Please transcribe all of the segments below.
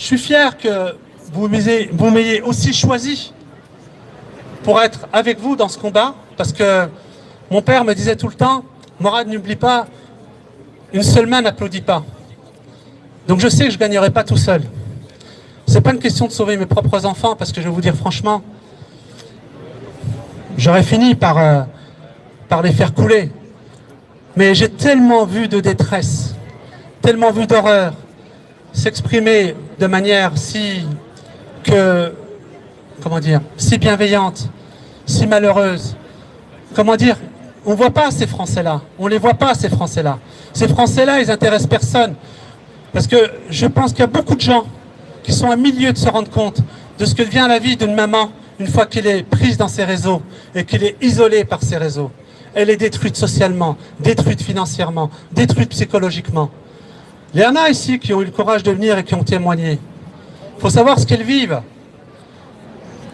Je suis fier que vous m'ayez aussi choisi pour être avec vous dans ce combat, parce que mon père me disait tout le temps, Morad, n'oublie pas, une seule main n'applaudit pas. Donc je sais que je ne gagnerai pas tout seul. Ce n'est pas une question de sauver mes propres enfants, parce que je vais vous dire franchement, j'aurais fini par les faire couler. Mais j'ai tellement vu de détresse, tellement vu d'horreur s'exprimer de manière si bienveillante, si malheureuse. Comment dire, on ne voit pas ces Français-là, on ne les voit pas ces Français-là. Ces Français-là, ils n'intéressent personne. Parce que je pense qu'il y a beaucoup de gens qui sont à milieu de se rendre compte de ce que devient la vie d'une maman une fois qu'elle est prise dans ses réseaux et qu'elle est isolée par ses réseaux. Elle est détruite socialement, détruite financièrement, détruite psychologiquement. Il y en a ici qui ont eu le courage de venir et qui ont témoigné. Il faut savoir ce qu'elles vivent.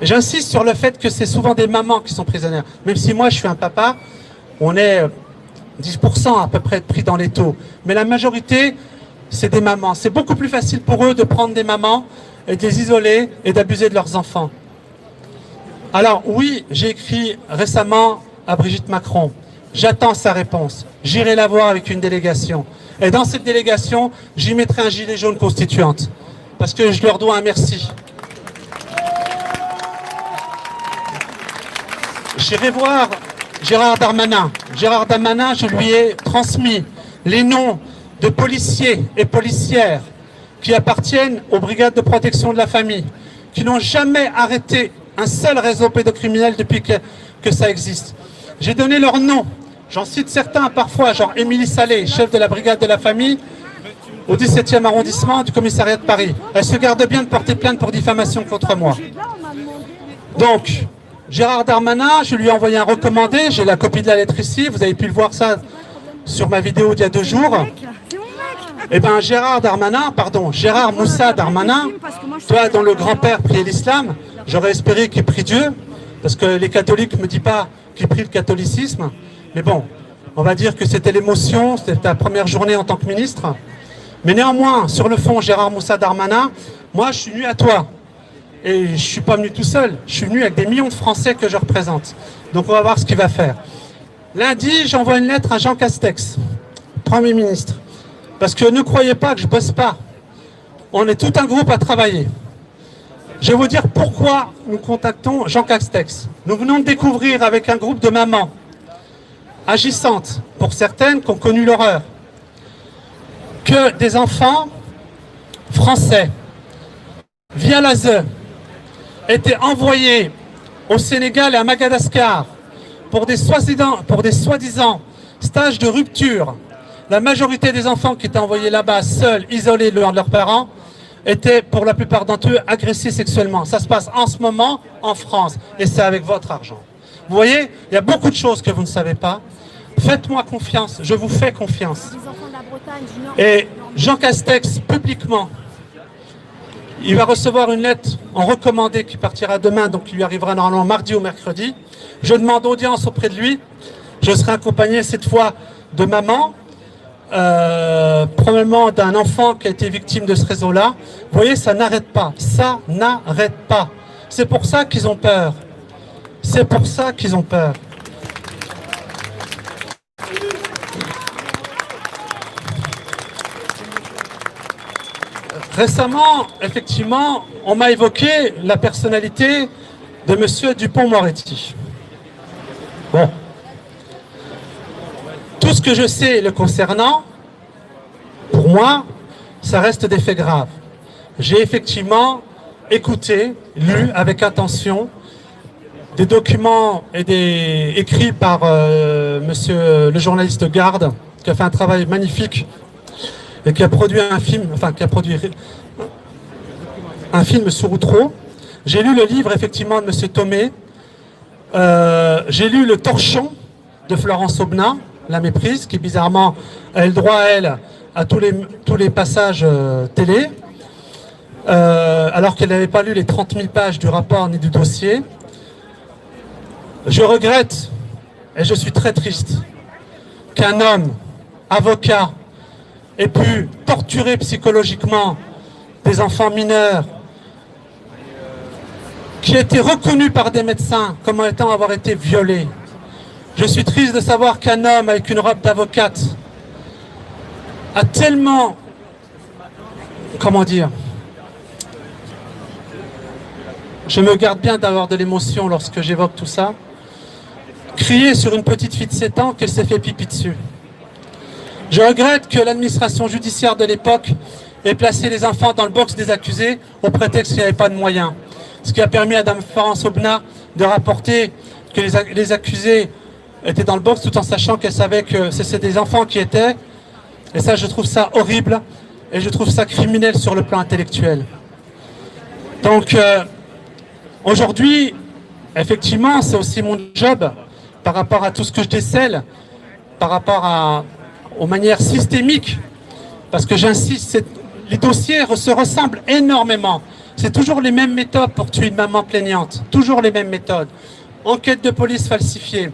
J'insiste sur le fait que c'est souvent des mamans qui sont prisonnières. Même si moi je suis un papa, on est 10% à peu près pris dans les taux. Mais la majorité, c'est des mamans. C'est beaucoup plus facile pour eux de prendre des mamans et de les isoler et d'abuser de leurs enfants. Alors oui, j'ai écrit récemment à Brigitte Macron. J'attends sa réponse. J'irai la voir avec une délégation. Et dans cette délégation, j'y mettrai un gilet jaune constituante. Parce que je leur dois un merci. J'irai voir Gérard Darmanin. Gérard Darmanin, je lui ai transmis les noms de policiers et policières qui appartiennent aux brigades de protection de la famille, qui n'ont jamais arrêté un seul réseau pédocriminel depuis que ça existe. J'ai donné leurs noms. J'en cite certains parfois, genre Émilie Salé, chef de la brigade de la famille au 17e arrondissement du commissariat de Paris. Elle se garde bien de porter plainte pour diffamation contre moi. Donc, Gérard Darmanin, je lui ai envoyé un recommandé, j'ai la copie de la lettre ici, vous avez pu le voir ça sur ma vidéo d'il y a 2 jours. Eh bien, Gérard Moussa Darmanin, toi dont le grand-père priait l'islam, j'aurais espéré qu'il prie Dieu, parce que les catholiques ne me disent pas qu'ils prient le catholicisme. Mais bon, on va dire que c'était l'émotion, c'était ta première journée en tant que ministre. Mais néanmoins, sur le fond, Gérard Moussa Darmanin, moi je suis venu à toi. Et je ne suis pas venu tout seul, je suis venu avec des millions de Français que je représente. Donc on va voir ce qu'il va faire. Lundi, j'envoie une lettre à Jean Castex, Premier ministre. Parce que ne croyez pas que je ne bosse pas. On est tout un groupe à travailler. Je vais vous dire pourquoi nous contactons Jean Castex. Nous venons de découvrir avec un groupe de mamans agissantes, pour certaines qui ont connu l'horreur, que des enfants français, via l'ASE, étaient envoyés au Sénégal et à Madagascar pour des soi-disant stages de rupture. La majorité des enfants qui étaient envoyés là-bas, seuls, isolés de leurs parents, étaient pour la plupart d'entre eux agressés sexuellement. Ça se passe en ce moment en France et c'est avec votre argent. Vous voyez, il y a beaucoup de choses que vous ne savez pas. Faites-moi confiance, je vous fais confiance. Et Jean Castex, publiquement, il va recevoir une lettre en recommandé qui partira demain, donc qui lui arrivera normalement mardi ou mercredi. Je demande audience auprès de lui. Je serai accompagné cette fois de maman, probablement d'un enfant qui a été victime de ce réseau-là. Vous voyez, ça n'arrête pas. Ça n'arrête pas. C'est pour ça qu'ils ont peur. C'est pour ça qu'ils ont peur. Récemment, effectivement, on m'a évoqué la personnalité de M. Dupond-Moretti. Bon. Tout ce que je sais le concernant, pour moi, ça reste des faits graves. J'ai effectivement écouté, lu avec attention des documents écrits par monsieur le journaliste Garde, qui a fait un travail magnifique et qui a produit un film, un film sur Outreau. J'ai lu le livre effectivement de monsieur Thomé. J'ai lu Le Torchon de Florence Aubenas, La Méprise, qui bizarrement a le droit, elle, à tous les passages télé, alors qu'elle n'avait pas lu les 30 000 pages du rapport ni du dossier. Je regrette, et je suis très triste, qu'un homme, avocat, ait pu torturer psychologiquement des enfants mineurs, qui a été reconnu par des médecins comme étant avoir été violé. Je suis triste de savoir qu'un homme avec une robe d'avocate a tellement, comment dire, je me garde bien d'avoir de l'émotion lorsque j'évoque tout ça, crié sur une petite fille de 7 ans qu'elle s'est fait pipi dessus. Je regrette que l'administration judiciaire de l'époque ait placé les enfants dans le box des accusés au prétexte qu'il n'y avait pas de moyens. Ce qui a permis à Mme Florence Aubenas de rapporter que les accusés étaient dans le box tout en sachant qu'elle savait que c'était des enfants qui étaient. Et ça, je trouve ça horrible et je trouve ça criminel sur le plan intellectuel. Donc, aujourd'hui, effectivement, c'est aussi mon job par rapport à tout ce que je décèle, par rapport aux manières systémiques, parce que j'insiste, les dossiers se ressemblent énormément. C'est toujours les mêmes méthodes pour tuer une maman plaignante, toujours les mêmes méthodes. Enquête de police falsifiée,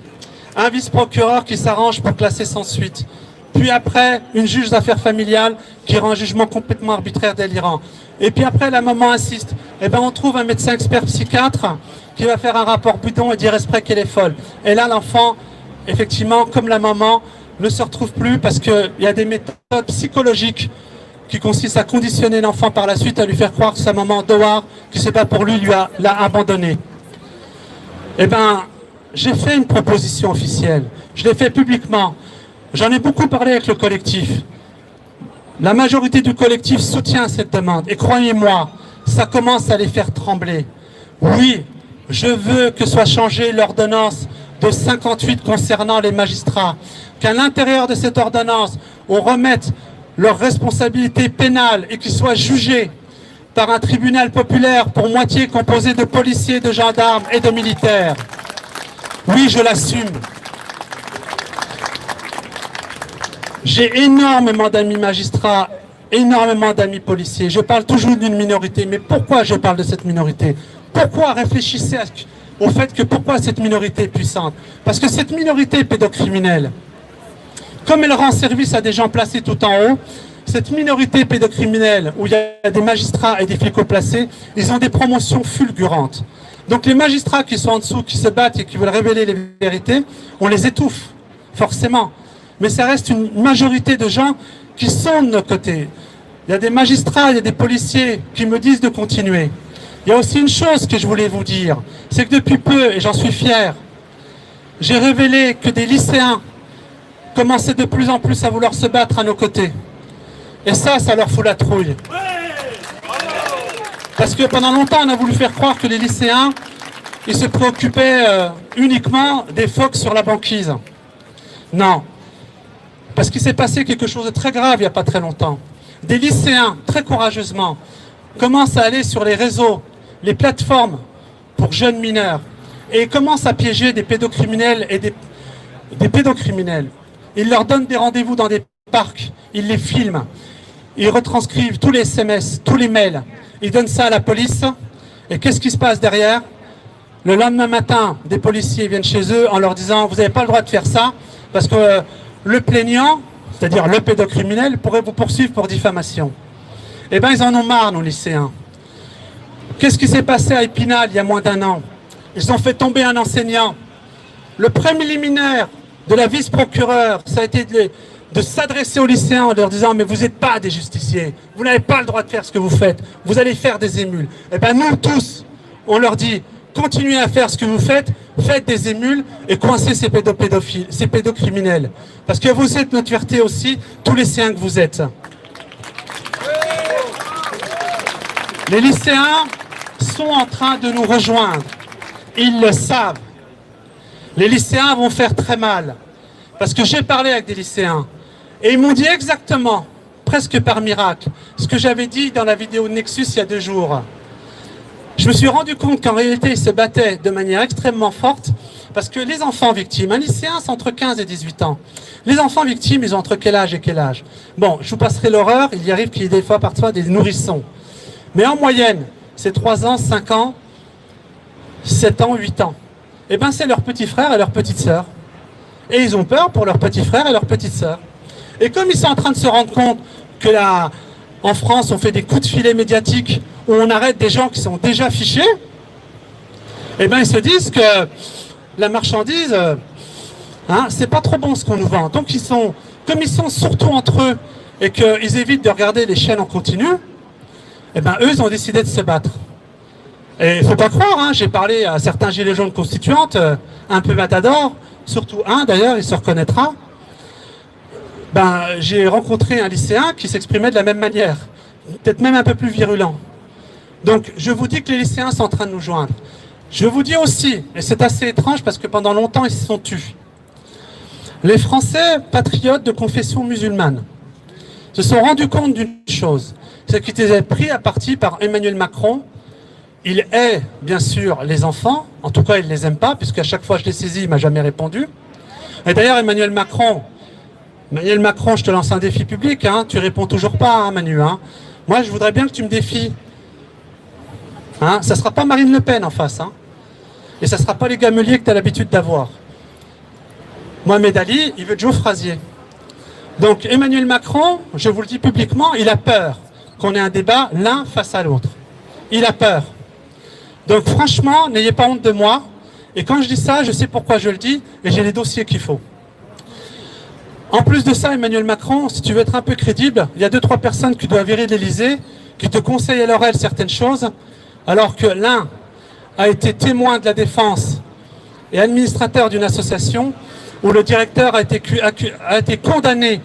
un vice-procureur qui s'arrange pour classer sans suite, puis après une juge d'affaires familiales qui rend un jugement complètement arbitraire délirant. Et puis après la maman insiste, et ben on trouve un médecin expert psychiatre qui va faire un rapport bidon et dire exprès qu'elle est folle. Et là l'enfant, effectivement, comme la maman, ne se retrouve plus parce qu'il y a des méthodes psychologiques qui consiste à conditionner l'enfant par la suite à lui faire croire que sa maman Doar, qui ne sait pas pour lui, l'a abandonné. Eh bien, j'ai fait une proposition officielle. Je l'ai fait publiquement. J'en ai beaucoup parlé avec le collectif. La majorité du collectif soutient cette demande. Et croyez-moi, ça commence à les faire trembler. Oui, je veux que soit changée l'ordonnance de 58 concernant les magistrats. Qu'à l'intérieur de cette ordonnance, on remette leurs responsabilités pénales et qu'ils soient jugés par un tribunal populaire pour moitié composé de policiers, de gendarmes et de militaires. Oui, je l'assume. J'ai énormément d'amis magistrats, énormément d'amis policiers. Je parle toujours d'une minorité, mais pourquoi je parle de cette minorité? Pourquoi réfléchissez au fait que pourquoi cette minorité est puissante? Parce que cette minorité pédocriminelle, comme elle rend service à des gens placés tout en haut, cette minorité pédocriminelle, où il y a des magistrats et des flics haut placés, ils ont des promotions fulgurantes. Donc les magistrats qui sont en dessous, qui se battent et qui veulent révéler les vérités, on les étouffe, forcément. Mais ça reste une majorité de gens qui sont de notre côté. Il y a des magistrats, il y a des policiers qui me disent de continuer. Il y a aussi une chose que je voulais vous dire, c'est que depuis peu, et j'en suis fier, j'ai révélé que des lycéens commençaient de plus en plus à vouloir se battre à nos côtés. Et ça leur fout la trouille. Parce que pendant longtemps, on a voulu faire croire que les lycéens, ils se préoccupaient uniquement des phoques sur la banquise. Non. Parce qu'il s'est passé quelque chose de très grave il n'y a pas très longtemps. Des lycéens, très courageusement, commencent à aller sur les réseaux, les plateformes pour jeunes mineurs, et commencent à piéger des pédocriminels et des pédocriminels. Ils leur donnent des rendez-vous dans des parcs, ils les filment, ils retranscrivent tous les SMS, tous les mails, ils donnent ça à la police, et qu'est-ce qui se passe derrière? Le lendemain matin, des policiers viennent chez eux en leur disant « Vous n'avez pas le droit de faire ça, parce que le plaignant, c'est-à-dire le pédocriminel, pourrait vous poursuivre pour diffamation. » Eh bien, ils en ont marre, nos lycéens. Qu'est-ce qui s'est passé à Épinal il y a moins d'1 an? Ils ont fait tomber un enseignant. Le préliminaire de la vice-procureure, ça a été de s'adresser aux lycéens en leur disant « Mais vous n'êtes pas des justiciers, vous n'avez pas le droit de faire ce que vous faites, vous allez faire des émules. » Eh bien, nous tous, on leur dit « Continuez à faire ce que vous faites, faites des émules et coincez ces pédophiles, ces pédocriminels. Parce que vous êtes notre fierté aussi, tous les lycéens que vous êtes. » Les lycéens sont en train de nous rejoindre. Ils le savent. Les lycéens vont faire très mal. Parce que j'ai parlé avec des lycéens. Et ils m'ont dit exactement, presque par miracle, ce que j'avais dit dans la vidéo de Nexus il y a 2 jours. Je me suis rendu compte qu'en réalité, ils se battaient de manière extrêmement forte. Parce que les enfants victimes, un lycéen, c'est entre 15 et 18 ans. Les enfants victimes, ils ont entre quel âge et quel âge? Bon, je vous passerai l'horreur, il y arrive qu'il y ait des fois parfois des nourrissons. Mais en moyenne, c'est 3 ans, 5 ans, 7 ans, 8 ans. Eh bien, c'est leurs petits frères et leurs petites sœurs. Et ils ont peur pour leurs petits frères et leurs petites sœurs. Et comme ils sont en train de se rendre compte que en France, on fait des coups de filet médiatiques où on arrête des gens qui sont déjà fichés, eh bien, ils se disent que la marchandise, c'est pas trop bon ce qu'on nous vend. Donc, comme ils sont surtout entre eux et qu'ils évitent de regarder les chaînes en continu, eh bien, eux, ils ont décidé de se battre. Et il ne faut pas croire, j'ai parlé à certains gilets jaunes constituantes, un peu matadors, surtout un d'ailleurs, il se reconnaîtra. J'ai rencontré un lycéen qui s'exprimait de la même manière, peut-être même un peu plus virulent. Donc je vous dis que les lycéens sont en train de nous joindre. Je vous dis aussi, et c'est assez étrange parce que pendant longtemps ils se sont tus, les Français patriotes de confession musulmane se sont rendus compte d'une chose, c'est qu'ils étaient pris à partie par Emmanuel Macron. Il hait bien sûr les enfants, en tout cas il ne les aime pas, puisqu'à chaque fois je l'ai saisi, il ne m'a jamais répondu. Et d'ailleurs Emmanuel Macron, je te lance un défi public, tu réponds toujours pas, Manu. Moi je voudrais bien que tu me défies. Ça ne sera pas Marine Le Pen en face. Et ça ne sera pas les gameliers que tu as l'habitude d'avoir. Mohamed Ali, il veut Joe Frazier. Donc Emmanuel Macron, je vous le dis publiquement, il a peur qu'on ait un débat l'un face à l'autre. Il a peur. Donc franchement, n'ayez pas honte de moi. Et quand je dis ça, je sais pourquoi je le dis et j'ai les dossiers qu'il faut. En plus de ça, Emmanuel Macron, si tu veux être un peu crédible, il y a 2-3 personnes qui doivent virer de l'Élysée, qui te conseillent à l'oreille certaines choses, alors que l'un a été témoin de la défense et administrateur d'une association où le directeur a été condamné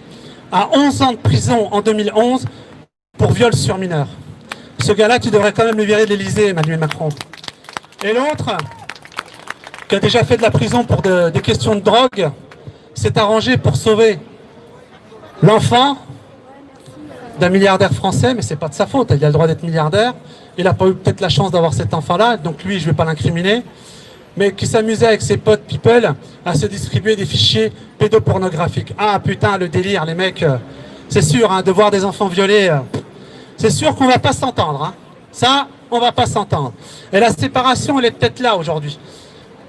à 11 ans de prison en 2011 pour viol sur mineur. Ce gars-là, tu devrais quand même le virer de l'Élysée, Emmanuel Macron. Et l'autre, qui a déjà fait de la prison pour des questions de drogue, s'est arrangé pour sauver l'enfant d'un milliardaire français, mais c'est pas de sa faute, il a le droit d'être milliardaire. Il n'a pas eu peut-être la chance d'avoir cet enfant-là, donc lui, je ne vais pas l'incriminer, mais qui s'amusait avec ses potes people à se distribuer des fichiers pédopornographiques. Ah putain, le délire, les mecs, c'est sûr, de voir des enfants violés, c'est sûr qu'on ne va pas s'entendre. Ça, on ne va pas s'entendre. Et la séparation, elle est peut-être là aujourd'hui.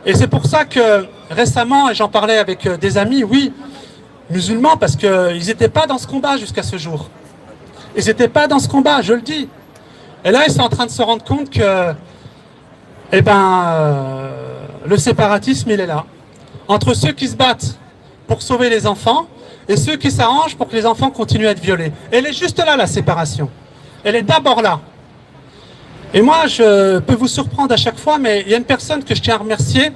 Et c'est pour ça que récemment, et j'en parlais avec des amis, oui, musulmans, parce qu'ils n'étaient pas dans ce combat jusqu'à ce jour. Ils n'étaient pas dans ce combat, je le dis. Et là, ils sont en train de se rendre compte que le séparatisme, il est là. Entre ceux qui se battent pour sauver les enfants et ceux qui s'arrangent pour que les enfants continuent à être violés. Elle est juste là, la séparation. Elle est d'abord là. Et moi, je peux vous surprendre à chaque fois, mais il y a une personne que je tiens à remercier.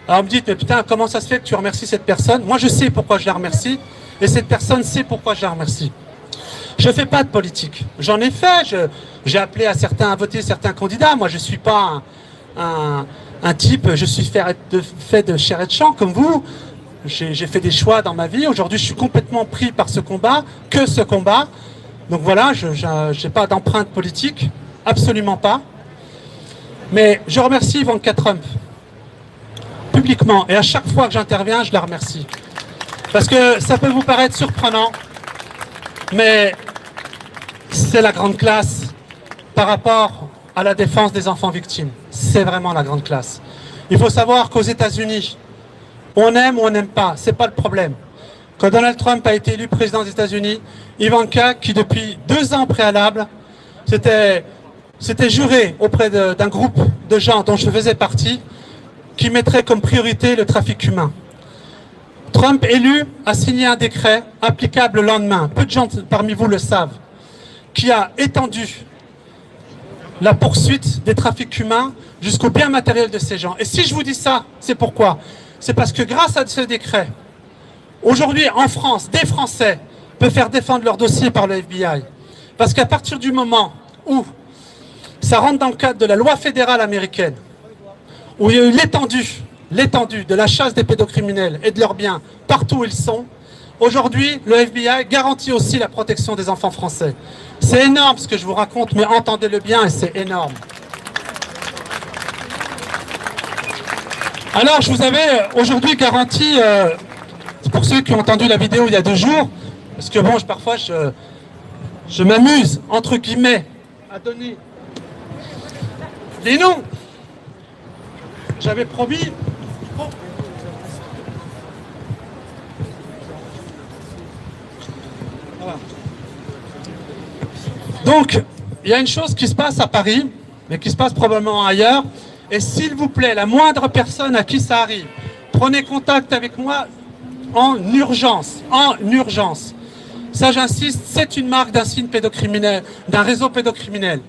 Alors, vous me dites, mais putain, comment ça se fait que tu remercies cette personne? Moi, je sais pourquoi je la remercie, et cette personne sait pourquoi je la remercie. Je ne fais pas de politique. J'en ai fait, j'ai appelé à certains à voter certains candidats. Moi, je ne suis pas un type, je suis fait de chair et de sang comme vous. J'ai fait des choix dans ma vie. Aujourd'hui, je suis complètement pris par ce combat, que ce combat. Donc voilà, je n'ai pas d'empreinte politique, absolument pas. Mais je remercie Ivanka Trump, publiquement. Et à chaque fois que j'interviens, je la remercie. Parce que ça peut vous paraître surprenant, mais c'est la grande classe par rapport à la défense des enfants victimes. C'est vraiment la grande classe. Il faut savoir qu'aux États-Unis, on aime ou on n'aime pas, c'est pas le problème. Quand Donald Trump a été élu président des États-Unis, Ivanka, qui depuis 2 ans préalables, s'était juré auprès d'un groupe de gens dont je faisais partie, qui mettrait comme priorité le trafic humain. Trump, élu, a signé un décret applicable le lendemain, peu de gens parmi vous le savent, qui a étendu la poursuite des trafics humains jusqu'au bien matériel de ces gens. Et si je vous dis ça, c'est pourquoi? C'est parce que grâce à ce décret, aujourd'hui en France, des Français peuvent faire défendre leur dossier par le FBI. Parce qu'à partir du moment où ça rentre dans le cadre de la loi fédérale américaine, où il y a eu l'étendue de la chasse des pédocriminels et de leurs biens partout où ils sont, aujourd'hui, le FBI garantit aussi la protection des enfants français. C'est énorme ce que je vous raconte, mais entendez-le bien, et c'est énorme. Alors, je vous avais aujourd'hui garanti, pour ceux qui ont entendu la vidéo il y a 2 jours, parce que bon, parfois je m'amuse, entre guillemets, à donner des noms. J'avais promis... Oh. Voilà. Donc, il y a une chose qui se passe à Paris, mais qui se passe probablement ailleurs. Et s'il vous plaît, la moindre personne à qui ça arrive, prenez contact avec moi en urgence, en urgence. Ça, j'insiste, c'est une marque d'un signe pédocriminel, d'un réseau pédocriminel.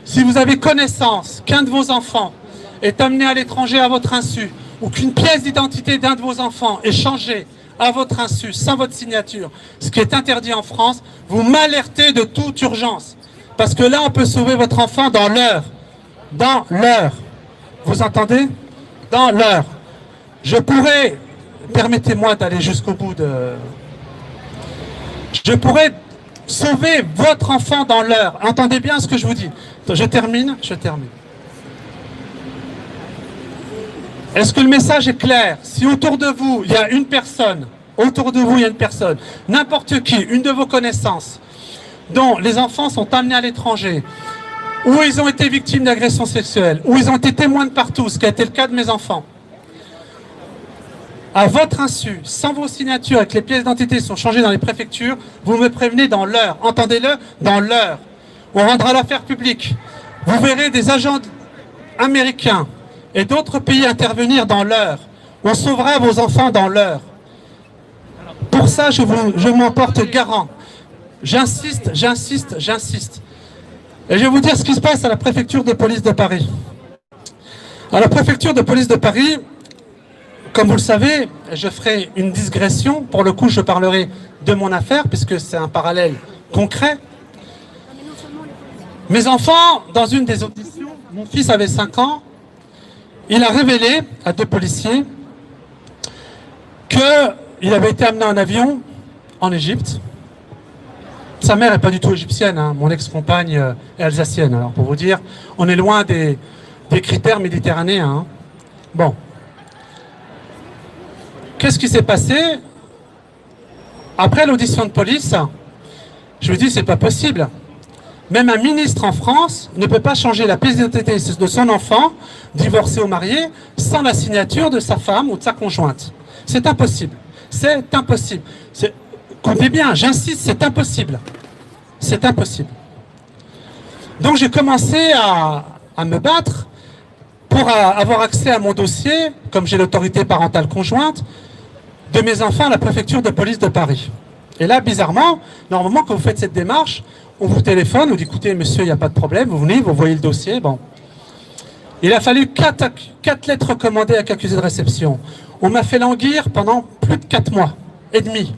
Si vous avez connaissance qu'un de vos enfants est amené à l'étranger à votre insu, ou qu'une pièce d'identité d'un de vos enfants est changée à votre insu, sans votre signature, ce qui est interdit en France, vous m'alertez de toute urgence. Parce que là, on peut sauver votre enfant dans l'heure. Dans l'heure. Vous entendez? Dans l'heure. Je pourrais, permettez-moi d'aller jusqu'au bout de... Je pourrais sauver votre enfant dans l'heure. Entendez bien ce que je vous dis. Je termine. Est-ce que le message est clair? Si autour de vous, il y a une personne, n'importe qui, une de vos connaissances, dont les enfants sont amenés à l'étranger, où ils ont été victimes d'agressions sexuelles, où ils ont été témoins de partout, ce qui a été le cas de mes enfants, à votre insu, sans vos signatures et que les pièces d'identité sont changées dans les préfectures, vous me prévenez dans l'heure. Entendez-le, dans l'heure. On rendra l'affaire publique. Vous verrez des agents américains et d'autres pays intervenir dans l'heure. On sauvera vos enfants dans l'heure. Pour ça, je m'en porte garant. J'insiste. Et je vais vous dire ce qui se passe à la préfecture de police de Paris. À la préfecture de police de Paris, comme vous le savez, je ferai une digression. Pour le coup, je parlerai de mon affaire, puisque c'est un parallèle concret. Mes enfants, dans une des auditions, mon fils avait 5 ans, il a révélé à 2 policiers qu'il avait été amené en avion en Égypte. Sa mère n'est pas du tout égyptienne, hein. Mon ex-compagne est alsacienne. Alors pour vous dire, on est loin des critères méditerranéens. Hein. Bon. Qu'est-ce qui s'est passé? Après l'audition de police, je lui dis c'est pas possible. Même un ministre en France ne peut pas changer la pièce d'identité de son enfant, divorcé ou marié, sans la signature de sa femme ou de sa conjointe. C'est impossible. C'est impossible. Comptez bien, j'insiste, c'est impossible. C'est impossible. Donc j'ai commencé à me battre pour avoir accès à mon dossier, comme j'ai l'autorité parentale conjointe, de mes enfants à la préfecture de police de Paris. Et là, bizarrement, normalement, quand vous faites cette démarche, on vous téléphone, on vous dit, écoutez, monsieur, il n'y a pas de problème, vous venez, vous voyez le dossier, bon. Il a fallu 4 lettres recommandées avec accusé de réception. On m'a fait languir pendant plus de 4 mois et demi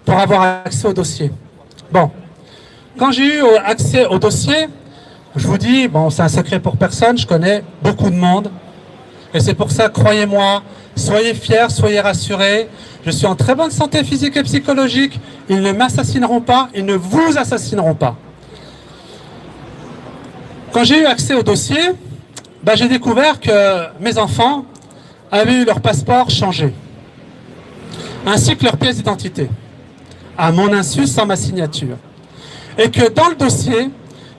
pour avoir accès au dossier. Bon. Quand j'ai eu accès au dossier, je vous dis, bon, c'est un secret pour personne, je connais beaucoup de monde. Et c'est pour ça, croyez-moi, soyez fiers, soyez rassurés. Je suis en très bonne santé physique et psychologique. Ils ne m'assassineront pas, ils ne vous assassineront pas. Quand j'ai eu accès au dossier, j'ai découvert que mes enfants avaient eu leur passeport changé, ainsi que leur pièce d'identité, à mon insu, sans ma signature. Et que dans le dossier,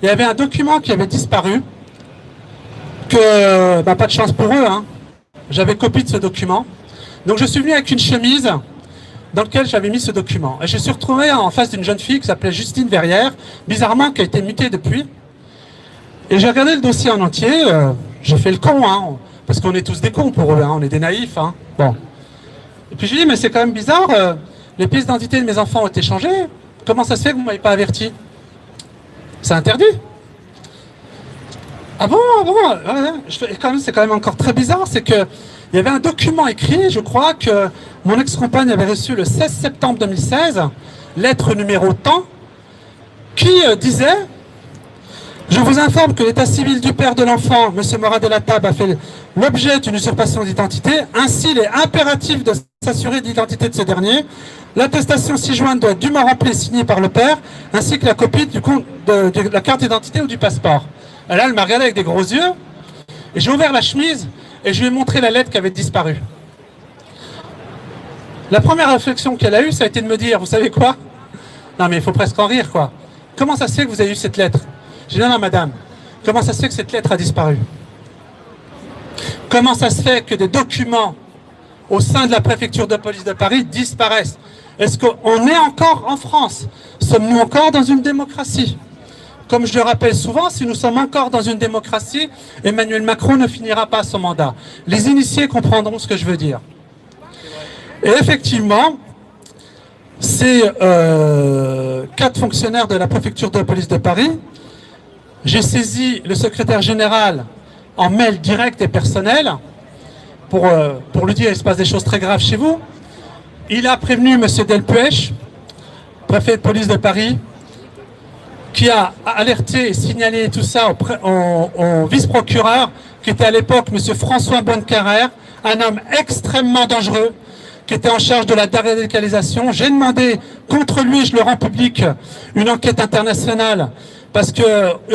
il y avait un document qui avait disparu, que, pas de chance pour eux, hein. J'avais copie de ce document. Donc je suis venu avec une chemise dans laquelle j'avais mis ce document. Et je me suis retrouvé en face d'une jeune fille qui s'appelait Justine Verrière, bizarrement qui a été mutée depuis. Et j'ai regardé le dossier en entier, j'ai fait le con, hein, parce qu'on est tous des cons pour eux, hein, on est des naïfs. Hein. Bon. Et puis j'ai dit, mais c'est quand même bizarre, les pièces d'identité de mes enfants ont été changées, comment ça se fait que vous ne m'avez pas averti? C'est interdit. Ah bon, c'est quand même encore très bizarre, c'est que il y avait un document écrit, je crois, que mon ex-compagne avait reçu le 16 septembre 2016, lettre numéro tant, qui disait « Je vous informe que l'état civil du père de l'enfant, M. Morat de la Table, a fait l'objet d'une usurpation d'identité. Ainsi, il est impératif de s'assurer de l'identité de ce dernier. L'attestation ci-jointe doit être dûment remplie et signée par le père, ainsi que la copie de la carte d'identité ou du passeport. » Et là, elle m'a regardé avec des gros yeux, et j'ai ouvert la chemise, et je lui ai montré la lettre qui avait disparu. La première réflexion qu'elle a eue, ça a été de me dire, vous savez quoi? Non mais il faut presque en rire, quoi. Comment ça se fait que vous avez eu cette lettre? J'ai dit, non, madame, comment ça se fait que cette lettre a disparu? Comment ça se fait que des documents au sein de la préfecture de police de Paris disparaissent? Est-ce qu'on est encore en France? Sommes-nous encore dans une démocratie? Comme je le rappelle souvent, si nous sommes encore dans une démocratie, Emmanuel Macron ne finira pas son mandat. Les initiés comprendront ce que je veux dire. Et effectivement, ces 4 fonctionnaires de la préfecture de police de Paris, j'ai saisi le secrétaire général en mail direct et personnel pour lui dire qu'il se passe des choses très graves chez vous. Il a prévenu M. Delpuech, préfet de police de Paris, qui a alerté et signalé tout ça au vice-procureur, qui était à l'époque M. François Bonnecarrère, un homme extrêmement dangereux, qui était en charge de la déradicalisation. J'ai demandé contre lui, je le rends public, une enquête internationale, parce que,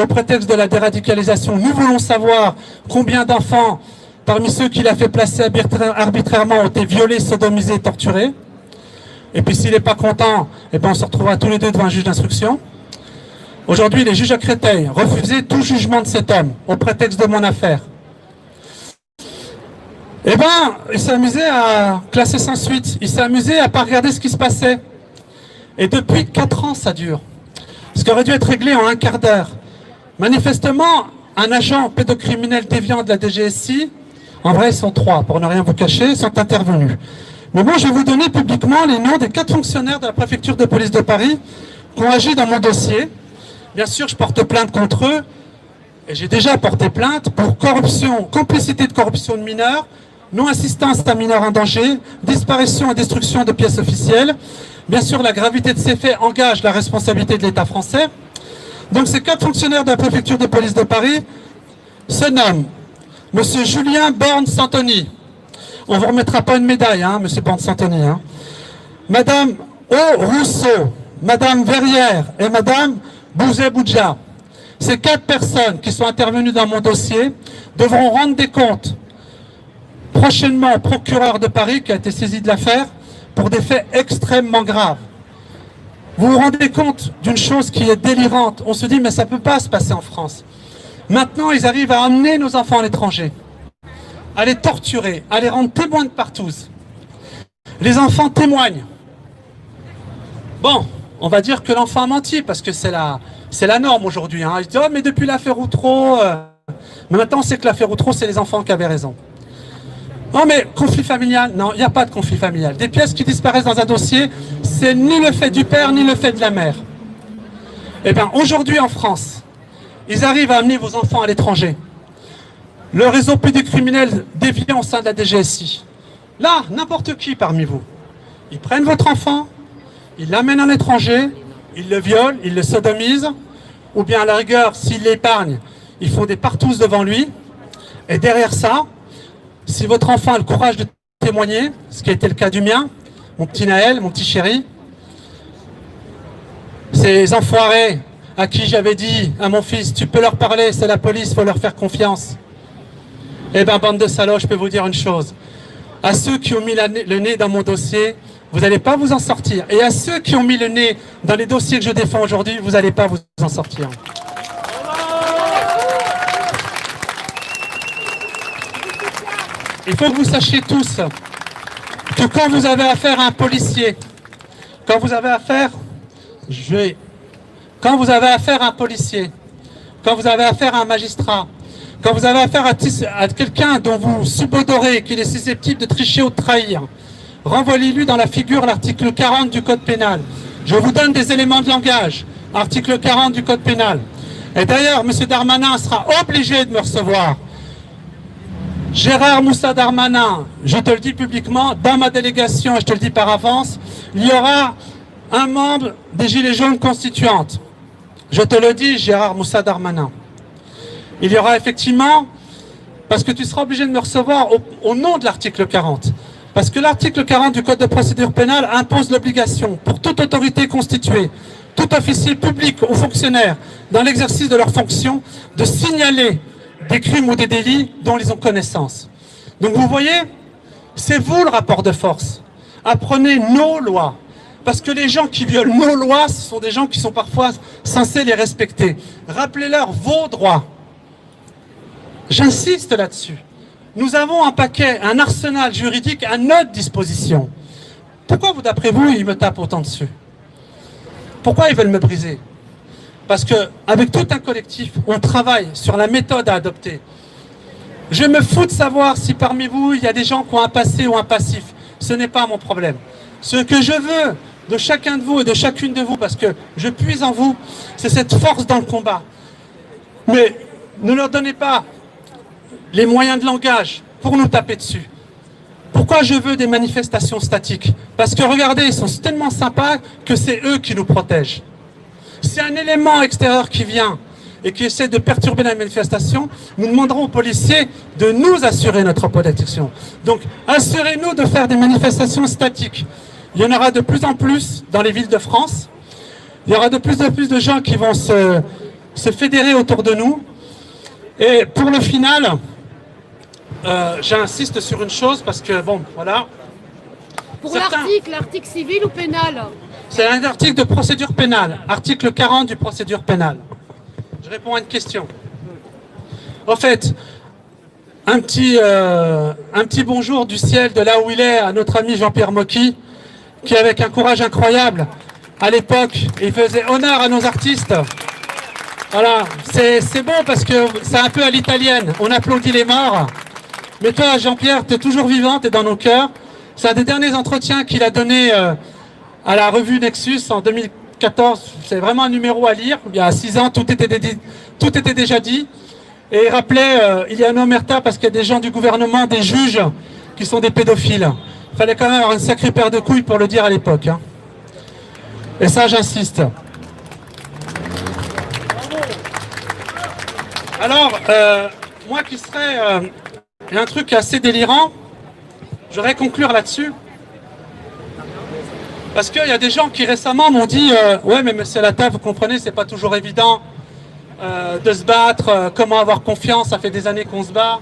au prétexte de la déradicalisation, nous voulons savoir combien d'enfants, parmi ceux qu'il a fait placer arbitrairement, ont été violés, sodomisés, torturés. Et puis s'il n'est pas content, eh ben on se retrouvera tous les deux devant un juge d'instruction. Aujourd'hui, les juges à Créteil refusaient tout jugement de cet homme, au prétexte de mon affaire. Eh bien, il s'est amusé à classer sans suite. Il s'est amusé à ne pas regarder ce qui se passait. Et depuis 4 ans, ça dure. Ce qui aurait dû être réglé en un quart d'heure. Manifestement, un agent pédocriminel déviant de la DGSI, en vrai, ils sont 3, pour ne rien vous cacher, sont intervenus. Mais moi, je vais vous donner publiquement les noms des 4 fonctionnaires de la préfecture de police de Paris qui ont agi dans mon dossier. Bien sûr, je porte plainte contre eux, et j'ai déjà porté plainte pour corruption, complicité de corruption de mineurs, non-assistance à mineurs en danger, disparition et destruction de pièces officielles. Bien sûr, la gravité de ces faits engage la responsabilité de l'État français. Donc ces 4 fonctionnaires de la préfecture de police de Paris se nomment M. Julien Borne-Santoni. On ne vous remettra pas une médaille, hein, M. Borne-Santoni. Hein. Madame O. Rousseau, Madame Verrière et Madame Bouzet-Boudja. Ces 4 personnes qui sont intervenues dans mon dossier devront rendre des comptes prochainement au procureur de Paris qui a été saisi de l'affaire pour des faits extrêmement graves. Vous vous rendez compte d'une chose qui est délirante. On se dit mais ça ne peut pas se passer en France. Maintenant ils arrivent à amener nos enfants à l'étranger, à les torturer, à les rendre témoins de partouze. Les enfants témoignent. Bon, on va dire que l'enfant a menti parce que c'est la norme aujourd'hui. Hein. Ils disent oh mais depuis l'affaire Outreau, mais maintenant on sait que l'affaire Outreau c'est les enfants qui avaient raison. Non mais conflit familial, non, il n'y a pas de conflit familial. Des pièces qui disparaissent dans un dossier, c'est ni le fait du père, ni le fait de la mère. Eh bien, aujourd'hui en France, ils arrivent à amener vos enfants à l'étranger. Le réseau pédocriminel déviant au sein de la DGSI. Là, n'importe qui parmi vous, ils prennent votre enfant, ils l'amènent à l'étranger, ils le violent, ils le sodomisent, ou bien à la rigueur, s'ils l'épargnent, ils font des partouzes devant lui, et derrière ça, si votre enfant a le courage de témoigner, ce qui a été le cas du mien, mon petit Naël, mon petit chéri, ces enfoirés à qui j'avais dit à mon fils, tu peux leur parler, c'est la police, il faut leur faire confiance. Eh bien, bande de salauds, je peux vous dire une chose. À ceux qui ont mis le nez dans mon dossier, vous n'allez pas vous en sortir. Et à ceux qui ont mis le nez dans les dossiers que je défends aujourd'hui, vous n'allez pas vous en sortir. Il faut que vous sachiez tous que quand vous avez affaire à un policier, quand vous avez affaire à un policier, quand vous avez affaire à un magistrat, quand vous avez affaire à quelqu'un dont vous subodorez qu'il est susceptible de tricher ou de trahir, renvoyez-lui dans la figure l'article 40 du Code pénal. Je vous donne des éléments de langage. Article 40 du Code pénal. Et d'ailleurs, M. Darmanin sera obligé de me recevoir. Gérard Moussa Darmanin, je te le dis publiquement, dans ma délégation, et je te le dis par avance, il y aura un membre des Gilets jaunes constituantes. Je te le dis, Gérard Moussa Darmanin. Il y aura effectivement, parce que tu seras obligé de me recevoir au nom de l'article 40. Parce que l'article 40 du Code de procédure pénale impose l'obligation pour toute autorité constituée, tout officier public ou fonctionnaire, dans l'exercice de leurs fonctions, de signaler des crimes ou des délits dont ils ont connaissance. Donc vous voyez, c'est vous le rapport de force. Apprenez nos lois. Parce que les gens qui violent nos lois, ce sont des gens qui sont parfois censés les respecter. Rappelez-leur vos droits. J'insiste là-dessus. Nous avons un paquet, un arsenal juridique à notre disposition. Pourquoi, d'après vous, ils me tapent autant dessus? Pourquoi ils veulent me briser? parce qu'avec tout un collectif, on travaille sur la méthode à adopter. Je me fous de savoir si parmi vous, il y a des gens qui ont un passé ou un passif. Ce n'est pas mon problème. Ce que je veux de chacun de vous et de chacune de vous, parce que je puise en vous, c'est cette force dans le combat. Mais ne leur donnez pas les moyens de langage pour nous taper dessus. Pourquoi je veux des manifestations statiques? Parce que regardez, ils sont tellement sympas que c'est eux qui nous protègent. Si un élément extérieur qui vient et qui essaie de perturber la manifestation, nous demanderons aux policiers de nous assurer notre protection. Donc, assurez-nous de faire des manifestations statiques. Il y en aura de plus en plus dans les villes de France. Il y aura de plus en plus de gens qui vont se fédérer autour de nous. Et pour le final, j'insiste sur une chose parce que, bon, voilà. Pour l'article civil ou pénal? C'est un article de procédure pénale, article 40 du procédure pénale. Je réponds à une question. En fait, un petit bonjour du ciel de là où il est à notre ami Jean-Pierre Mocky, qui avec un courage incroyable, à l'époque, il faisait honneur à nos artistes. Voilà, c'est bon parce que c'est un peu à l'italienne, on applaudit les morts. Mais toi, Jean-Pierre, tu es toujours vivant, tu es dans nos cœurs. C'est un des derniers entretiens qu'il a donné à la revue Nexus en 2014. C'est vraiment un numéro à lire. Il y a 6 ans, tout était déjà dit. Et il rappelait, il y a un omerta parce qu'il y a des gens du gouvernement, des juges, qui sont des pédophiles. Il fallait quand même avoir une sacrée paire de couilles pour le dire à l'époque. Hein. Et ça, j'insiste. Alors, moi qui serais... il y a un truc assez délirant, je voudrais conclure là-dessus. Parce qu'il y a des gens qui récemment m'ont dit ouais, mais monsieur Latta, vous comprenez, c'est pas toujours évident de se battre, comment avoir confiance, ça fait des années qu'on se bat.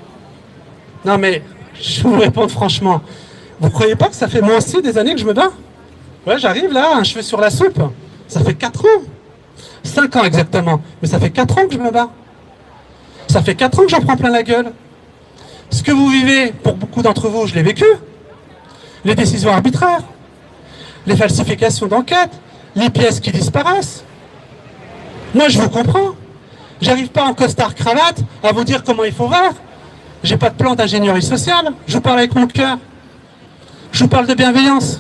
Non mais, je vous réponds franchement, vous croyez pas que ça fait moi aussi des années que je me bats? Ouais, j'arrive là, un cheveu sur la soupe, ça fait 4 ans. 5 ans exactement, mais ça fait 4 ans que je me bats. Ça fait 4 ans que j'en prends plein la gueule. Ce que vous vivez, pour beaucoup d'entre vous, je l'ai vécu. Les décisions arbitraires, les falsifications d'enquête, les pièces qui disparaissent. Moi, je vous comprends. J'arrive pas en costard-cravate à vous dire comment il faut faire. J'ai pas de plan d'ingénierie sociale. Je vous parle avec mon cœur. Je vous parle de bienveillance.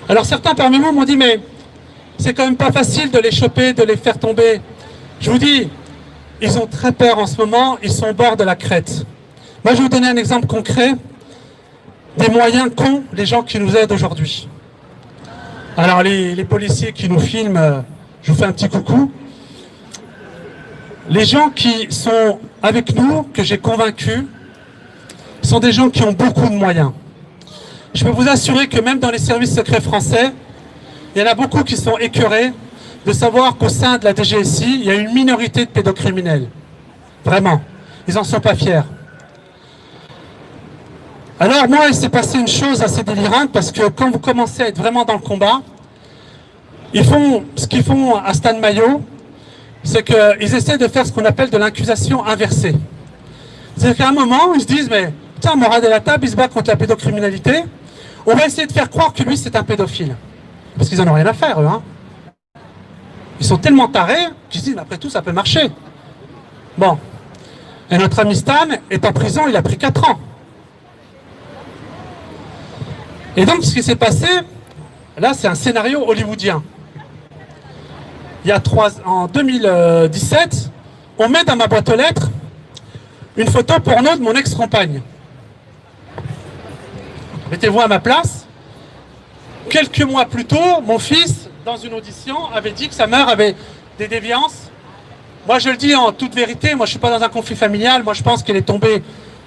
Alors certains parmi vous m'ont dit, mais c'est quand même pas facile de les choper, de les faire tomber. Je vous dis, ils ont très peur en ce moment, ils sont au bord de la crête. Moi, je vais vous donner un exemple concret des moyens qu'ont les gens qui nous aident aujourd'hui. Alors, les policiers qui nous filment, je vous fais un petit coucou. Les gens qui sont avec nous, que j'ai convaincus, sont des gens qui ont beaucoup de moyens. Je peux vous assurer que même dans les services secrets français, il y en a beaucoup qui sont écœurés de savoir qu'au sein de la DGSI, il y a une minorité de pédocriminels. Vraiment. Ils n'en sont pas fiers. Alors moi, il s'est passé une chose assez délirante parce que quand vous commencez à être vraiment dans le combat, ils font ce qu'ils font à Stan Mayo, c'est qu'ils essaient de faire ce qu'on appelle de l'accusation inversée. C'est-à-dire qu'à un moment, ils se disent, mais tiens, Morad El Hattab, il se bat contre la pédocriminalité, on va essayer de faire croire que lui, c'est un pédophile. Parce qu'ils n'en ont rien à faire, eux. Hein. Ils sont tellement tarés qu'ils se disent, mais après tout, ça peut marcher. Bon. Et notre ami Stan est en prison, il a pris 4 ans. Et donc, ce qui s'est passé, là, c'est un scénario hollywoodien. En 2017, on met dans ma boîte aux lettres une photo porno de mon ex-compagne. Mettez-vous à ma place. Quelques mois plus tôt, mon fils, dans une audition, avait dit que sa mère avait des déviances. Moi, je le dis en toute vérité, moi, je ne suis pas dans un conflit familial. Moi, je pense qu'elle est tombée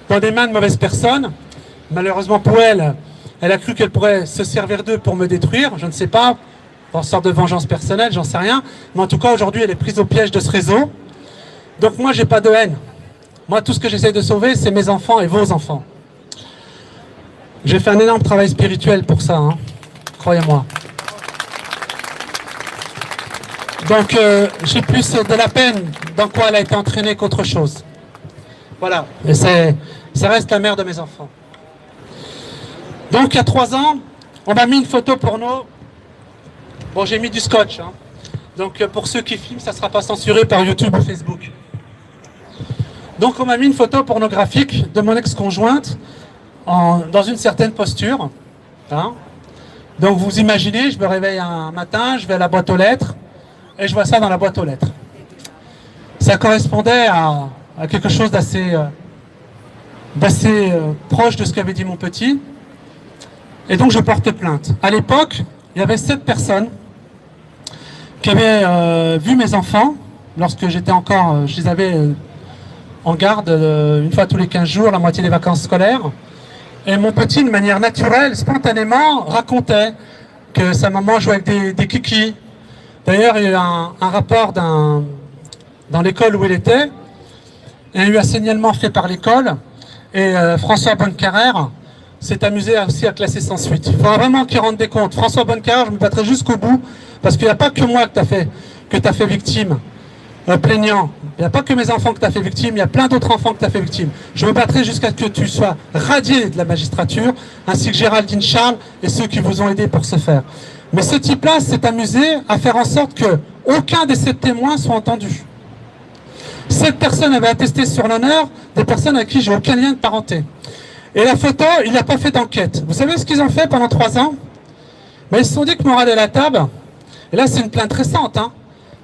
dans des mains de mauvaises personnes. Malheureusement pour elle, elle a cru qu'elle pourrait se servir d'eux pour me détruire. Je ne sais pas, pour sorte de vengeance personnelle, j'en sais rien. Mais en tout cas, aujourd'hui, elle est prise au piège de ce réseau. Donc moi, j'ai pas de haine. Moi, tout ce que j'essaie de sauver, c'est mes enfants et vos enfants. J'ai fait un énorme travail spirituel pour ça, hein. Croyez-moi. Donc, j'ai plus de la peine dans quoi elle a été entraînée qu'autre chose. Voilà. Et ça reste la mère de mes enfants. Donc, il y a 3 ans, on m'a mis une photo porno. Bon, j'ai mis du scotch. Hein. Donc pour ceux qui filment, ça ne sera pas censuré par YouTube ou Facebook. Donc on m'a mis une photo pornographique de mon ex-conjointe dans une certaine posture. Hein. Donc vous imaginez, je me réveille un matin, je vais à la boîte aux lettres et je vois ça dans la boîte aux lettres. Ça correspondait à quelque chose d'assez proche de ce qu'avait dit mon petit. Et donc je porte plainte. À l'époque, il y avait 7 personnes qui avaient vu mes enfants lorsque j'étais encore, je les avais en garde une fois tous les 15 jours, la moitié des vacances scolaires. Et mon petit, de manière naturelle, spontanément, racontait que sa maman jouait avec des kikis. D'ailleurs, il y a eu un rapport dans l'école où il était. Il y a eu un signalement fait par l'école. Et François Bonnecarrère s'est amusé aussi à classer sans suite. Il faudra vraiment qu'il rende des comptes. François Bonnecarrère, je me battrai jusqu'au bout, parce qu'il n'y a pas que moi que tu as fait victime, plaignant. Il n'y a pas que mes enfants que tu as fait victime, il y a plein d'autres enfants que tu as fait victime. Je me battrai jusqu'à ce que tu sois radié de la magistrature, ainsi que Géraldine Charles et ceux qui vous ont aidé pour ce faire. Mais ce type-là s'est amusé à faire en sorte que aucun des 7 témoins soit entendu. 7 personnes avaient attesté sur l'honneur des personnes avec qui j'ai aucun lien de parenté. Et la photo, il n'a pas fait d'enquête. Vous savez ce qu'ils ont fait pendant 3 ans? Ils se sont dit que moral est la table. Et là, c'est une plainte récente. Hein.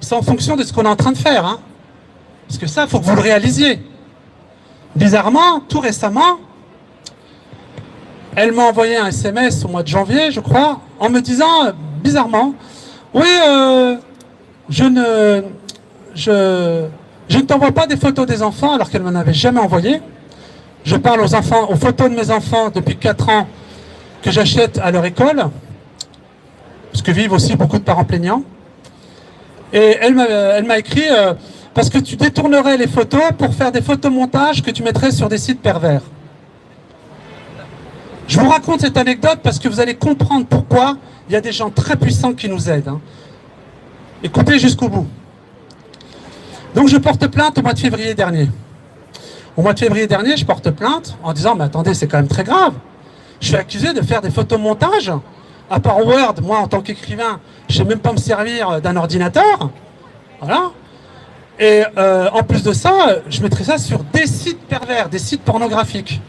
C'est en fonction de ce qu'on est en train de faire. Hein. Parce que ça, il faut que vous le réalisiez. Bizarrement, tout récemment, elle m'a envoyé un SMS au mois de janvier, je crois, en me disant, bizarrement, oui, je ne t'envoie pas des photos des enfants alors qu'elle ne m'en avait jamais envoyé. Je parle aux photos de mes enfants depuis 4 ans que j'achète à leur école, parce que vivent aussi beaucoup de parents plaignants. Et elle m'a écrit, parce que tu détournerais les photos pour faire des photomontages que tu mettrais sur des sites pervers. Je vous raconte cette anecdote parce que vous allez comprendre pourquoi il y a des gens très puissants qui nous aident. Hein. Écoutez jusqu'au bout. Donc je porte plainte au mois de février dernier. Au mois de février dernier, je porte plainte en disant, mais attendez, c'est quand même très grave. Je suis accusé de faire des photomontages. À part Word, moi en tant qu'écrivain, je ne sais même pas me servir d'un ordinateur. Voilà. Et en plus de ça, je mettrai ça sur des sites pervers, des sites pornographiques.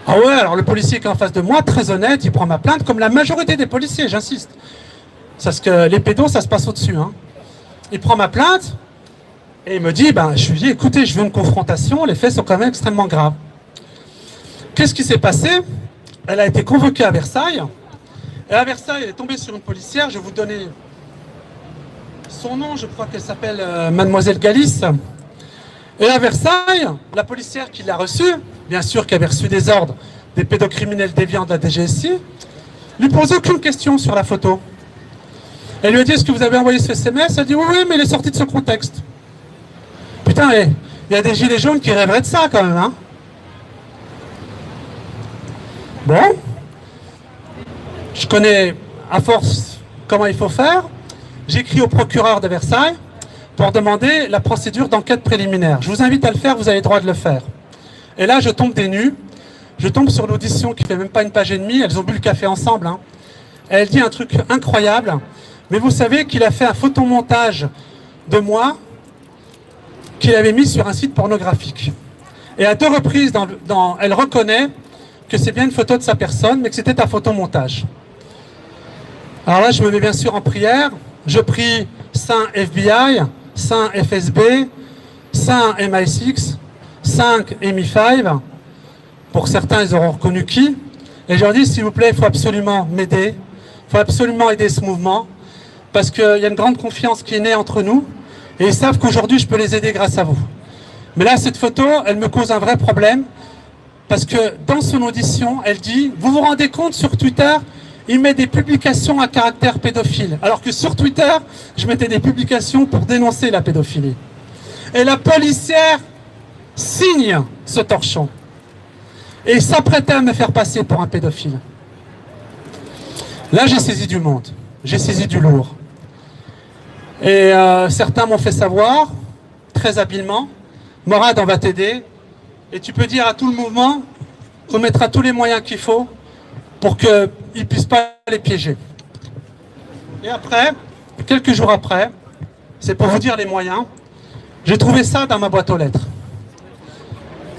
Ah ouais, alors le policier qui est en face de moi, très honnête, il prend ma plainte, comme la majorité des policiers, j'insiste. Parce que les pédos, ça se passe au-dessus. Hein. Il prend ma plainte et il me dit, je lui dis, écoutez, je veux une confrontation, les faits sont quand même extrêmement graves. Qu'est-ce qui s'est passé? Elle a été convoquée à Versailles. Et à Versailles, elle est tombée sur une policière, je vais vous donner son nom, je crois qu'elle s'appelle Mademoiselle Galis. Et à Versailles, la policière qui l'a reçue, bien sûr qui avait reçu des ordres des pédocriminels déviants de la DGSI, lui pose aucune question sur la photo. Elle lui a dit, est-ce que vous avez envoyé ce SMS? Elle dit, oui, mais il est sorti de ce contexte. Putain, il y a des gilets jaunes qui rêveraient de ça quand même. Hein. Bon. Je connais à force comment il faut faire. J'écris au procureur de Versailles pour demander la procédure d'enquête préliminaire. Je vous invite à le faire, vous avez le droit de le faire. Et là, je tombe des nues. Je tombe sur l'audition qui fait même pas une page et demie. Elles ont bu le café ensemble. Hein. Elle dit un truc incroyable. Mais vous savez qu'il a fait un photomontage de moi qu'il avait mis sur un site pornographique. Et à 2 reprises, elle reconnaît que c'est bien une photo de sa personne, mais que c'était un photomontage. Alors là, je me mets bien sûr en prière. Je prie Saint FBI, Saint FSB, Saint MI6, Saint MI5. Pour certains, ils auront reconnu qui. Et je leur dis, s'il vous plaît, il faut absolument m'aider. Il faut absolument aider ce mouvement. Parce qu'il y a une grande confiance qui est née entre nous. Et ils savent qu'aujourd'hui, je peux les aider grâce à vous. Mais là, cette photo, elle me cause un vrai problème. Parce que dans son audition, elle dit, vous vous rendez compte sur Twitter, il met des publications à caractère pédophile. Alors que sur Twitter, je mettais des publications pour dénoncer la pédophilie. Et la policière signe ce torchon. Et s'apprêtait à me faire passer pour un pédophile. Là, j'ai saisi du monde. J'ai saisi du lourd. Et certains m'ont fait savoir, très habilement, Morad, on va t'aider. Et tu peux dire à tout le mouvement qu'on mettra tous les moyens qu'il faut pour qu'ils ne puissent pas les piéger. Et après, quelques jours après, c'est pour vous dire les moyens. J'ai trouvé ça dans ma boîte aux lettres.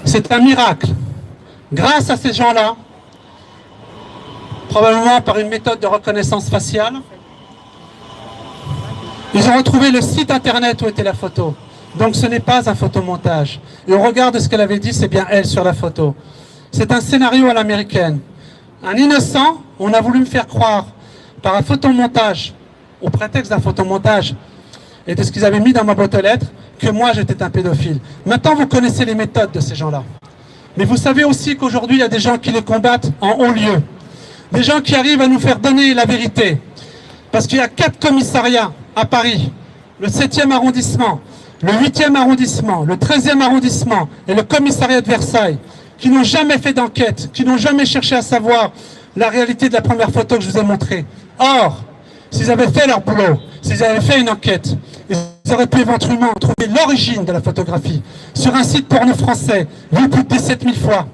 C'est un miracle. Grâce à ces gens-là, probablement par une méthode de reconnaissance faciale, ils ont retrouvé le site internet où était la photo. Donc ce n'est pas un photomontage. Et au regard de ce qu'elle avait dit, c'est bien elle sur la photo. C'est un scénario à l'américaine. Un innocent, on a voulu me faire croire par un photomontage, au prétexte d'un photomontage, et de ce qu'ils avaient mis dans ma boîte aux lettres, que moi j'étais un pédophile. Maintenant vous connaissez les méthodes de ces gens-là. Mais vous savez aussi qu'aujourd'hui il y a des gens qui les combattent en haut lieu. Des gens qui arrivent à nous faire donner la vérité. Parce qu'il y a 4 commissariats à Paris, le 7e arrondissement, le 8e arrondissement, le 13e arrondissement et le commissariat de Versailles, qui n'ont jamais fait d'enquête, qui n'ont jamais cherché à savoir la réalité de la première photo que je vous ai montrée. Or, s'ils avaient fait leur boulot, s'ils avaient fait une enquête, ils auraient pu éventuellement trouver l'origine de la photographie sur un site porno français, vu plus de 17 000 fois.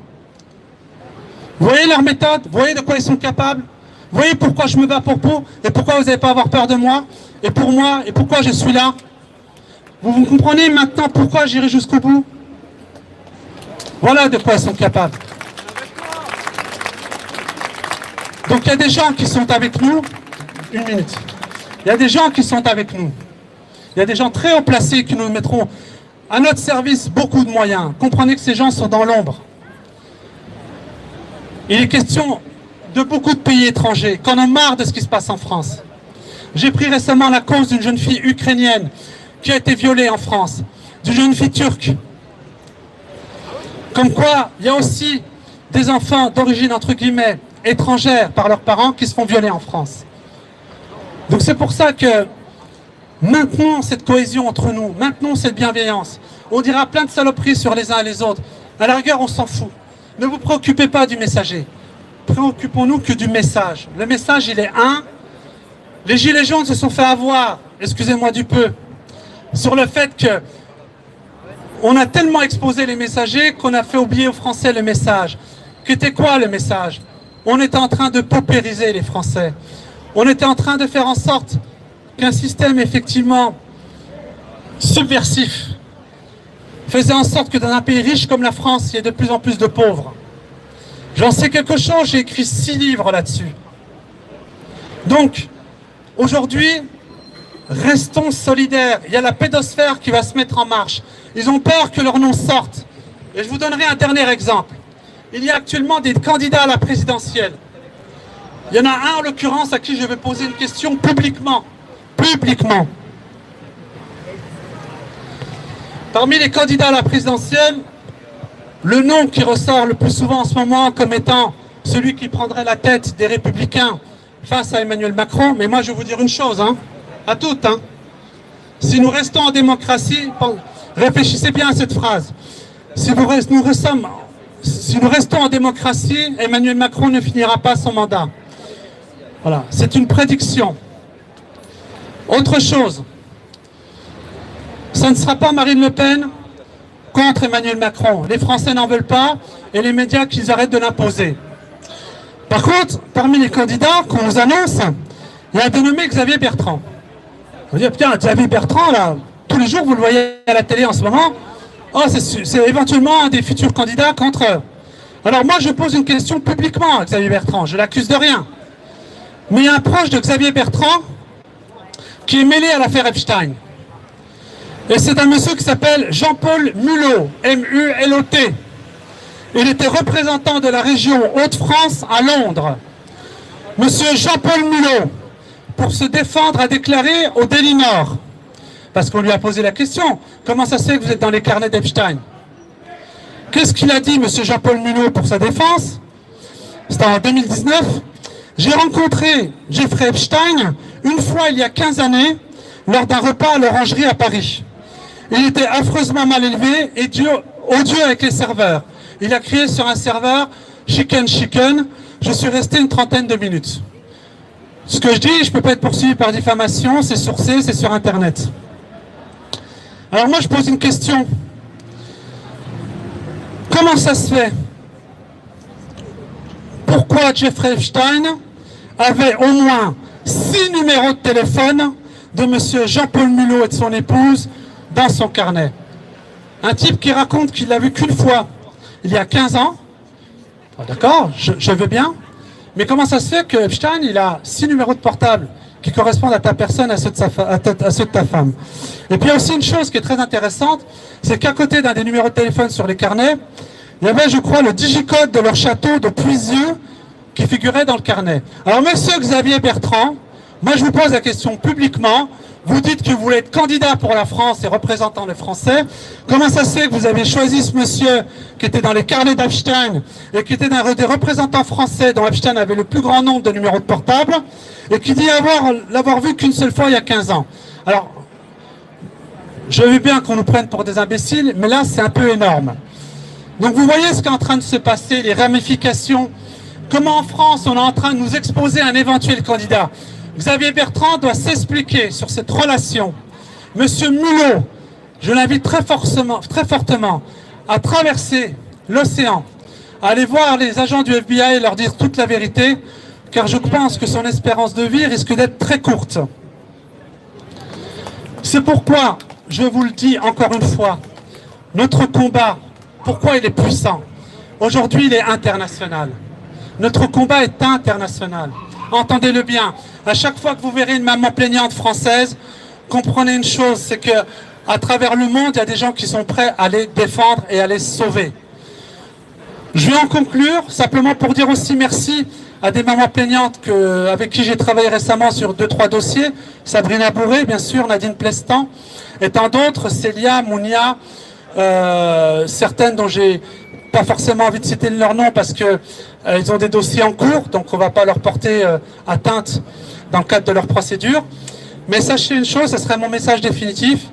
Vous voyez leur méthode? Vous voyez de quoi ils sont capables? Vous voyez pourquoi je me bats pour vous? Et pourquoi vous n'allez pas avoir peur de moi? Et pour moi? Et pourquoi je suis là? Vous comprenez maintenant pourquoi j'irai jusqu'au bout? Voilà de quoi ils sont capables. Donc il y a des gens qui sont avec nous. Une minute. Il y a des gens qui sont avec nous. Il y a des gens très haut placés qui nous mettront à notre service beaucoup de moyens. Comprenez que ces gens sont dans l'ombre. Il est question de beaucoup de pays étrangers, qu'on en a marre de ce qui se passe en France. J'ai pris récemment la cause d'une jeune fille ukrainienne qui a été violée en France, d'une jeune fille turque. Comme quoi, il y a aussi des enfants d'origine, entre guillemets, étrangère par leurs parents qui se font violer en France. Donc c'est pour ça que maintenons cette cohésion entre nous, maintenons cette bienveillance. On dira plein de saloperies sur les uns et les autres. À la rigueur, on s'en fout. Ne vous préoccupez pas du messager. Préoccupons-nous que du message. Le message, il est un. Les gilets jaunes se sont fait avoir, excusez-moi du peu, sur le fait que on a tellement exposé les messagers qu'on a fait oublier aux Français le message. Qu'était quoi le message? On était en train de paupériser les Français. On était en train de faire en sorte qu'un système effectivement subversif faisait en sorte que dans un pays riche comme la France, il y ait de plus en plus de pauvres. J'en sais quelque chose, j'ai écrit 6 livres là-dessus. Donc, aujourd'hui, restons solidaires. Il y a la pédosphère qui va se mettre en marche. Ils ont peur que leur nom sorte. Et je vous donnerai un dernier exemple. Il y a actuellement des candidats à la présidentielle. Il y en a un en l'occurrence à qui je vais poser une question publiquement. Publiquement. Parmi les candidats à la présidentielle, le nom qui ressort le plus souvent en ce moment comme étant celui qui prendrait la tête des Républicains face à Emmanuel Macron, mais moi je vais vous dire une chose, à toutes, si nous restons en démocratie, réfléchissez bien à cette phrase, si nous restons en démocratie, Emmanuel Macron ne finira pas son mandat. Voilà, c'est une prédiction. Autre chose, ça ne sera pas Marine Le Pen contre Emmanuel Macron. Les Français n'en veulent pas et les médias qu'ils arrêtent de l'imposer. Par contre, parmi les candidats qu'on nous annonce, il y a un dénommé Xavier Bertrand. Vous dites, putain, Xavier Bertrand, là, tous les jours vous le voyez à la télé en ce moment, oh, c'est éventuellement un des futurs candidats contre eux. Alors moi je pose une question publiquement à Xavier Bertrand, je l'accuse de rien. Mais il y a un proche de Xavier Bertrand qui est mêlé à l'affaire Epstein. Et c'est un monsieur qui s'appelle Jean-Paul Mulot, M-U-L-O-T. Il était représentant de la région Hauts-de-France à Londres. Monsieur Jean-Paul Mulot, pour se défendre, a déclaré au Daily Nord, parce qu'on lui a posé la question, comment ça se fait que vous êtes dans les carnets d'Epstein? Qu'est-ce qu'il a dit, monsieur Jean-Paul Mulot, pour sa défense? C'était en 2019. J'ai rencontré Jeffrey Epstein une fois il y a 15 années, lors d'un repas à l'Orangerie à Paris. Il était affreusement mal élevé et odieux avec les serveurs. Il a crié sur un serveur « Chicken, chicken ». Je suis resté une trentaine de minutes. Ce que je dis, je ne peux pas être poursuivi par diffamation, c'est sourcé, c'est sur Internet. Alors moi, je pose une question. Comment ça se fait? Pourquoi Jeffrey Epstein avait au moins 6 numéros de téléphone de monsieur Jean-Paul Mulot et de son épouse dans son carnet. Un type qui raconte qu'il l'a vu qu'une fois, il y a 15 ans. Oh, d'accord, je veux bien. Mais comment ça se fait que Epstein, il a 6 numéros de portable qui correspondent à ta personne, à ceux de ta femme? Et puis il y a aussi une chose qui est très intéressante, c'est qu'à côté d'un des numéros de téléphone sur les carnets, il y avait, je crois, le digicode de leur château de Puisieux qui figurait dans le carnet. Alors, monsieur Xavier Bertrand, moi je vous pose la question publiquement. Vous dites que vous voulez être candidat pour la France et représentant les Français. Comment ça se fait que vous avez choisi ce monsieur qui était dans les carnets d'Epstein et qui était des représentants français dont Epstein avait le plus grand nombre de numéros de portable et qui dit l'avoir vu qu'une seule fois il y a 15 ans? Alors, je veux bien qu'on nous prenne pour des imbéciles, mais là c'est un peu énorme. Donc vous voyez ce qui est en train de se passer, les ramifications. Comment en France on est en train de nous exposer un éventuel candidat. Xavier Bertrand doit s'expliquer sur cette relation. Monsieur Mulot, je l'invite très fortement à traverser l'océan, à aller voir les agents du FBI et leur dire toute la vérité, car je pense que son espérance de vie risque d'être très courte. C'est pourquoi, je vous le dis encore une fois, notre combat, pourquoi il est puissant? Aujourd'hui, il est international. Notre combat est international. Entendez-le bien. À chaque fois que vous verrez une maman plaignante française, comprenez une chose, c'est que à travers le monde, il y a des gens qui sont prêts à les défendre et à les sauver. Je vais en conclure, simplement pour dire aussi merci à des mamans plaignantes avec qui j'ai travaillé récemment sur 2-3 dossiers. Sabrina Bourré, bien sûr, Nadine Plestan, et tant d'autres, Célia, Mounia, certaines dont j'ai pas forcément envie de citer leur nom parce que ils ont des dossiers en cours, donc on ne va pas leur porter atteinte dans le cadre de leur procédure. Mais sachez une chose, ce serait mon message définitif.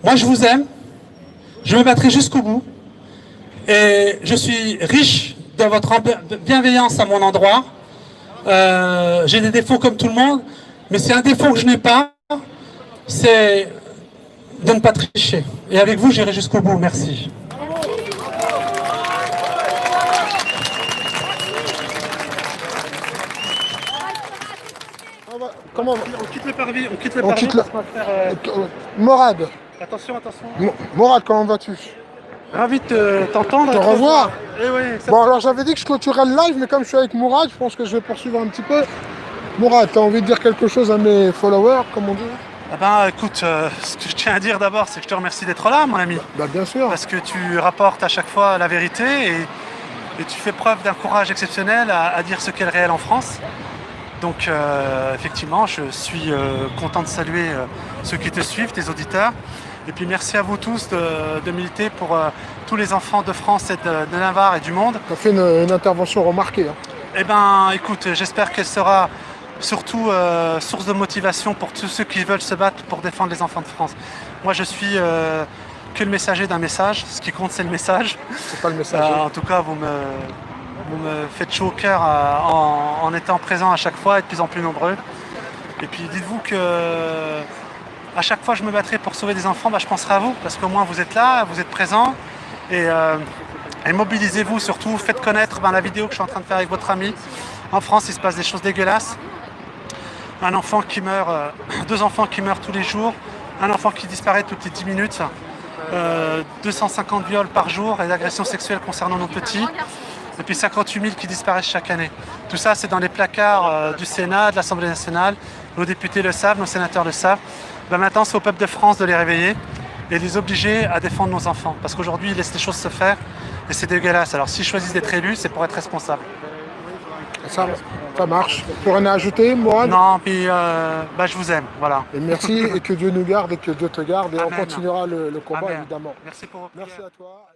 Moi, je vous aime, je me battrai jusqu'au bout, et je suis riche de votre bienveillance à mon endroit. J'ai des défauts comme tout le monde, mais c'est un défaut que je n'ai pas, c'est de ne pas tricher. Et avec vous, j'irai jusqu'au bout. Merci. Comment on quitte le parvis, on quitte le Morad. Attention. Morad, comment vas-tu? Ravi de t'entendre. Te revoir. Eh oui, bon, alors j'avais dit que je clôturais le live, mais comme je suis avec Mourad, je pense que je vais poursuivre un petit peu. Mourad, tu as envie de dire quelque chose à mes followers, comme on dit? Eh ben, écoute, ce que je tiens à dire d'abord, c'est que je te remercie d'être là, mon ami. Bah, bien sûr. Parce que tu rapportes à chaque fois la vérité et tu fais preuve d'un courage exceptionnel à dire ce qu'est le réel en France. Donc, effectivement, je suis content de saluer ceux qui te suivent, tes auditeurs. Et puis, merci à vous tous de militer pour tous les enfants de France et de Navarre et du monde. Tu as fait une intervention remarquée. Hein. Eh ben, écoute, j'espère qu'elle sera surtout source de motivation pour tous ceux qui veulent se battre pour défendre les enfants de France. Moi, je suis que le messager d'un message. Ce qui compte, c'est le message. C'est pas le message. En tout cas, vous me faites chaud au cœur en étant présent à chaque fois et de plus en plus nombreux. Et puis, dites-vous que à chaque fois que je me battrai pour sauver des enfants, je penserai à vous, parce qu'au moins vous êtes là, vous êtes présents. Et mobilisez-vous surtout, faites connaître la vidéo que je suis en train de faire avec votre ami. En France, il se passe des choses dégueulasses. Un enfant qui meurt, 2 enfants qui meurent tous les jours, un enfant qui disparaît toutes les 10 minutes, 250 viols par jour et d'agressions sexuelles concernant nos petits, et puis 58 000 qui disparaissent chaque année. Tout ça, c'est dans les placards du Sénat, de l'Assemblée nationale. Nos députés le savent, nos sénateurs le savent. Maintenant, c'est au peuple de France de les réveiller et de les obliger à défendre nos enfants. Parce qu'aujourd'hui, ils laissent les choses se faire et c'est dégueulasse. Alors, s'ils choisissent d'être élus, c'est pour être responsables. Ça marche. Pour rien à ajouter, moi? Non, puis je vous aime, voilà. Et merci, et que Dieu nous garde et que Dieu te garde. Et Amen. on continuera le combat, Amen. évidemment. Merci pour vos prières. Merci à toi.